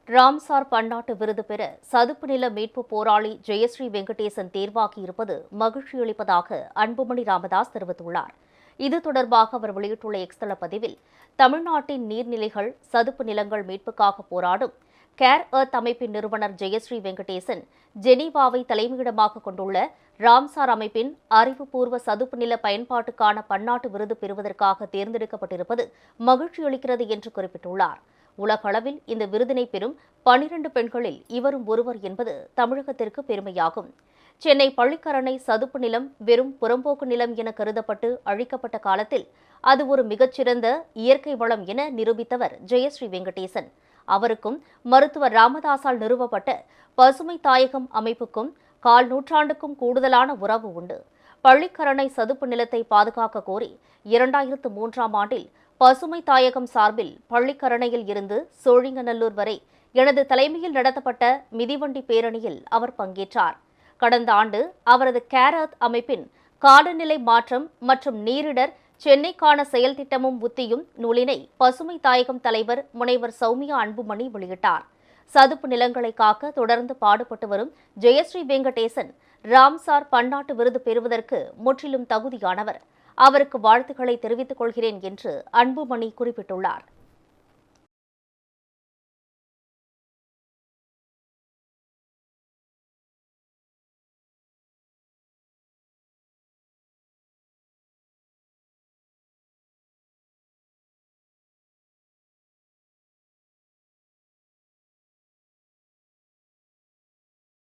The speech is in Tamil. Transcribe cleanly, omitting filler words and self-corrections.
ராம்சார் பன்னாட்டு விருது பெற சதுப்பு நில மீட்பு போராளி ஜெயஸ்ரீ வெங்கடேசன் தேர்வாகியிருப்பது மகிழ்ச்சியளிப்பதாக அன்புமணி ராமதாஸ் தெரிவித்துள்ளார். இது தொடர்பாக அவர் வெளியிட்டுள்ள எக்ஸ் தள பதிவில், தமிழ்நாட்டின் நீர்நிலைகள், சதுப்பு நிலங்கள் மீட்புக்காக போராடும் கேர் எர்த் அமைப்பின் நிறுவனர் ஜெயஸ்ரீ வெங்கடேசன் ஜெனீவாவை தலைமையிடமாக கொண்டுள்ள ராம்சார் அமைப்பின் அறிவுபூர்வ சதுப்பு நில பயன்பாட்டுக்கான பன்னாட்டு விருது பெறுவதற்காக தேர்ந்தெடுக்கப்பட்டிருப்பது மகிழ்ச்சியளிக்கிறது என்று குறிப்பிட்டுள்ளார். உலகளவில் இந்த விருதினை பெறும் 12 பெண்களில் இவரும் ஒருவர் என்பது தமிழகத்திற்கு பெருமையாகும். சென்னை பள்ளிக்கரணை சதுப்பு நிலம் வெறும் புறம்போக்கு நிலம் என கருதப்பட்டு அழிக்கப்பட்ட காலத்தில் அது ஒரு மிகச்சிறந்த இயற்கை வளம் என நிரூபித்தவர் ஜெயஸ்ரீ வெங்கடேசன். அவருக்கும் மருத்துவர் ராமதாசால் நிறுவப்பட்ட பசுமை தாயகம் அமைப்புக்கும் 1/4 நூற்றாண்டுக்கும் கூடுதலான உறவு உண்டு. பள்ளிக்கரணை சதுப்பு நிலத்தை பாதுகாக்க கோரி 2003ஆம் ஆண்டில் பசுமை தாயகம் சார்பில் பள்ளிக்கரணையில் இருந்து சோழிங்கநல்லூர் வரை எனது தலைமையில் நடத்தப்பட்ட மிதிவண்டி பேரணியில் அவர் பங்கேற்றார். கடந்த ஆண்டு அவரது கேர் எர்த் அமைப்பின் காலநிலை மாற்றம் மற்றும் நீரிடர் சென்னைக்கான செயல் திட்டமும் உத்தியும் நூலினை பசுமை தாயகம் தலைவர் முனைவர் சௌமியா அன்புமணி வெளியிட்டார். சதுப்பு நிலங்களை காக்க தொடர்ந்து பாடுபட்டு வரும் ஜெயஸ்ரீ வெங்கடேசன் ராம்சார் பன்னாட்டு விருது பெறுவதற்கு முற்றிலும் தகுதியானவர். அவருக்கு வாழ்த்துக்களை தெரிவித்துக் கொள்கிறேன் என்று அன்புமணி குறிப்பிட்டுள்ளார்.